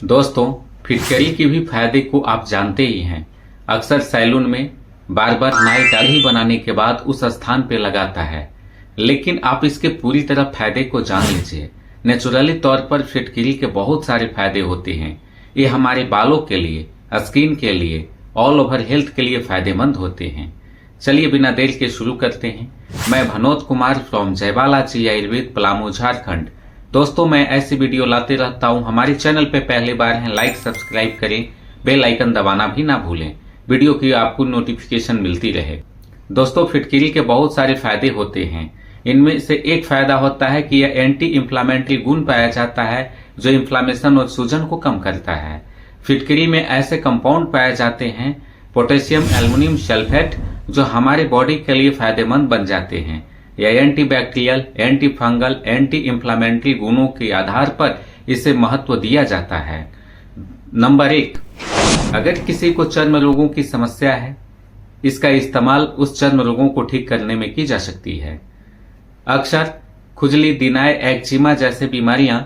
दोस्तों, फिटकरी के भी फायदे को आप जानते ही हैं। अक्सर सैलून में बार बार नाई दाढ़ी बनाने के बाद उस स्थान पे लगाता है, लेकिन आप इसके पूरी तरह फायदे को जान लीजिए। नेचुरली तौर पर फिटकरी के बहुत सारे फायदे होते हैं। ये हमारे बालों के लिए, स्किन के लिए, ऑल ओवर हेल्थ के लिए फायदेमंद होते हैं। चलिए बिना देर के शुरू करते हैं। मैं भनोद कुमार फ्रॉम जयबालाजी आयुर्वेद, पलामू, झारखंड। दोस्तों, मैं ऐसी वीडियो लाते रहता हूं। हमारे चैनल पे पहली बार हैं, लाइक सब्सक्राइब करें, बेल आइकन दबाना भी ना भूलें, वीडियो की आपको नोटिफिकेशन मिलती रहे। दोस्तों, फिटकरी के बहुत सारे फायदे होते हैं। इनमें से एक फायदा होता है कि यह एंटी इंफ्लामेटरी गुण पाया जाता है, जो इंफ्लामेशन और सूजन को कम करता है। फिटकरी में ऐसे कंपाउंड पाए जाते हैं, पोटेशियम एल्युमिनियम सल्फेट, जो हमारे बॉडी के लिए फायदेमंद बन जाते हैं। यह antibacterial, anti fungal, anti inflammatory गुणों के आधार पर इसे महत्व दिया जाता है। नंबर 1, अगर किसी को चर्म रोगों की समस्या है, इसका इस्तेमाल उस चर्म रोगों को ठीक करने में की जा सकती है। अक्सर खुजली, दिनाय, एक्जिमा जैसे बीमारियां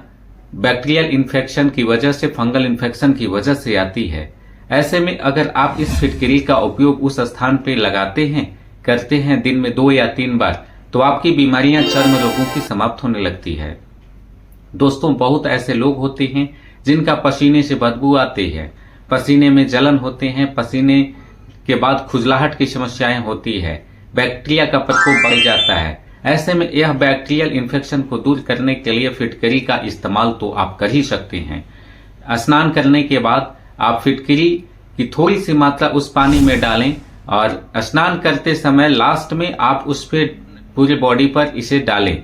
बैक्टीरियल इन्फेक्शन की वजह से, फंगल इन्फेक्शन की वजह से आती है। ऐसे में अगर आप इस फिटकरी का उपयोग उस स्थान पर लगाते हैं, करते हैं दिन में 2 या 3 बार, तो आपकी बीमारियां, चर्म रोगों की समाप्त होने लगती है। दोस्तों, बहुत ऐसे लोग होते हैं जिनका पसीने से बदबू आती है, पसीने में जलन होते हैं, पसीने के बाद खुजलाहट की समस्याएं होती है, बैक्टीरिया का प्रकोप बढ़ जाता है। ऐसे में यह बैक्टीरियल इन्फेक्शन को दूर करने के लिए फिटकरी का इस्तेमाल तो आप कर ही सकते हैं। स्नान करने के बाद आप फिटकरी की थोड़ी सी मात्रा उस पानी में डालें और स्नान करते समय लास्ट में आप उस पे पूरे बॉडी पर इसे डालें।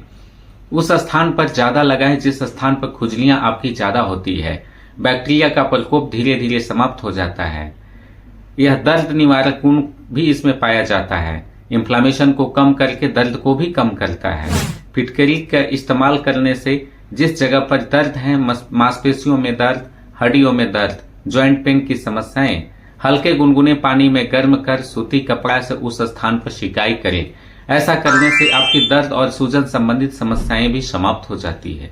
उस स्थान पर ज्यादा लगाएं जिस स्थान पर खुजलियां आपकी ज्यादा होती है। बैक्टीरिया का प्रकोप धीरे धीरे समाप्त हो जाता है। यह दर्द निवारक गुण भी इसमें पाया जाता है। इन्फ्लामेशन को कम करके दर्द को भी कम करता है। फिटकरी का इस्तेमाल करने से जिस जगह पर दर्द है, मांसपेशियों में दर्द, हड्डियों में दर्द, ज्वाइंट पेन की समस्याएं, हल्के गुनगुने पानी में गर्म कर सूती कपड़ा से उस स्थान पर सिकाई करें। ऐसा करने से आपकी दर्द और सूजन संबंधित समस्याएं भी समाप्त हो जाती है।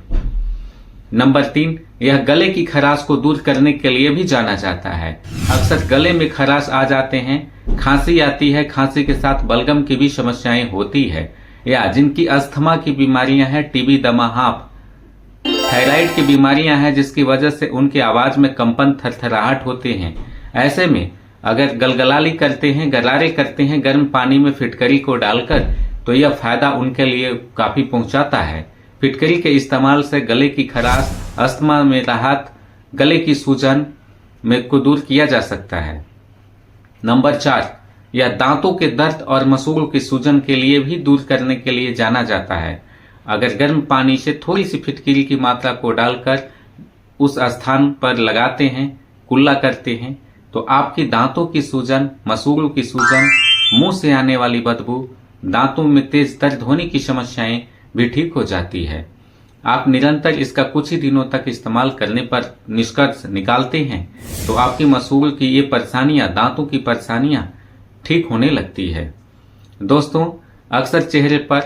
नंबर 3, यह गले की खराश को दूर करने के लिए भी जाना जाता है। अक्सर गले में खराश आ जाते हैं, खांसी आती है, खांसी के साथ बलगम की भी समस्याएं होती है, या जिनकी अस्थमा की बीमारियां हैं, टीबी, दमा, हाफ, थायराइड की बीमारियां हैं, जिसकी वजह से उनकी आवाज में कंपन, थरथराहट होते हैं। ऐसे में अगर गलगलाली करते हैं, गरारे करते हैं गर्म पानी में फिटकरी को डालकर, तो यह फायदा उनके लिए काफी पहुंचाता है। फिटकरी के इस्तेमाल से गले की खराश, अस्थमा में राहत, गले की सूजन में को दूर किया जा सकता है। नंबर 4, यह दांतों के दर्द और मसूड़ों की सूजन के लिए भी दूर करने के लिए जाना जाता है। अगर गर्म पानी से थोड़ी सी फिटकरी की मात्रा को डालकर उस स्थान पर लगाते हैं, कुल्ला करते हैं, तो आपकी दांतों की सूजन, मसूड़ों की सूजन, मुंह से आने वाली बदबू, दांतों में तेज दर्द होने की समस्याएं भी ठीक हो जाती है। आप निरंतर इसका कुछ ही दिनों तक इस्तेमाल करने पर निष्कर्ष निकालते हैं तो आपकी मसूड़ की ये परेशानियां, दांतों की परेशानियां ठीक होने लगती है। दोस्तों, अक्सर चेहरे पर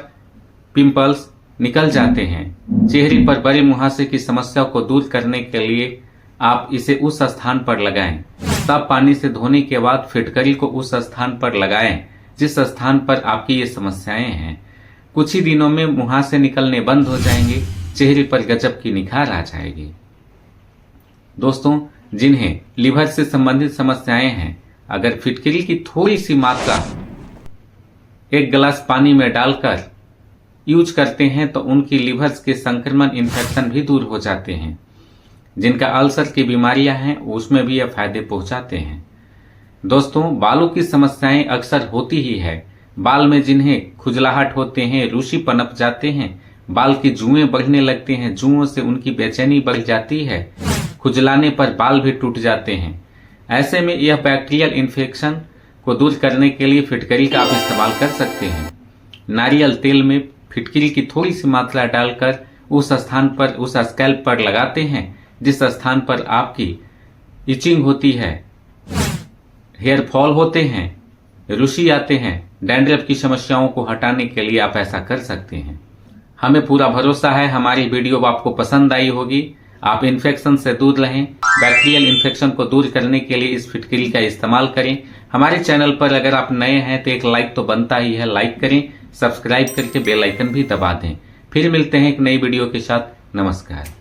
पिंपल्स निकल जाते हैं। चेहरे पर बड़े मुहासे की समस्या को दूर करने के लिए आप इसे उस स्थान पर लगाएं। साफ पानी से धोने के बाद फिटकरी को उस स्थान पर लगाएं जिस स्थान पर आपकी ये समस्याएं हैं। कुछ ही दिनों में मुहासे निकलने बंद हो जाएंगे, चेहरे पर गजब की निखार आ जाएगी। दोस्तों, जिन्हें लीवर से संबंधित समस्याएं हैं, अगर फिटकरी की थोड़ी सी मात्रा 1 गिलास पानी में डालकर यूज करते हैं तो उनकी लीवर के संक्रमण, इन्फेक्शन भी दूर हो जाते हैं। जिनका अल्सर की बीमारियां हैं, उसमें भी यह फायदे पहुंचाते हैं। दोस्तों, बालों की समस्याएं अक्सर होती ही है। बाल में जिन्हें खुजलाहट होते हैं, रूसी पनप जाते हैं, बाल की जुएं बढ़ने लगते हैं, जुओं से उनकी बेचैनी बढ़ जाती है, खुजलाने पर बाल भी टूट जाते हैं। ऐसे में यह बैक्टीरियल इन्फेक्शन को दूर करने के लिए फिटकरी का आप इस्तेमाल कर सकते हैं। नारियल तेल में फिटकरी की थोड़ी सी मात्रा डालकर उस स्थान पर, उस स्कैल्प पर लगाते हैं जिस स्थान पर आपकी इचिंग होती है, हेयर फॉल होते हैं, रूसी आते हैं, डैंड्रफ की समस्याओं को हटाने के लिए आप ऐसा कर सकते हैं। हमें पूरा भरोसा है हमारी वीडियो आपको पसंद आई होगी। आप इन्फेक्शन से दूर रहें। बैक्टीरियल इन्फेक्शन को दूर करने के लिए इस फिटकरी का इस्तेमाल करें। हमारे चैनल पर अगर आप नए हैं तो एक लाइक तो बनता ही है, लाइक करें, सब्सक्राइब करके बेल आइकन भी दबा दें। फिर मिलते हैं एक नई वीडियो के साथ। नमस्कार।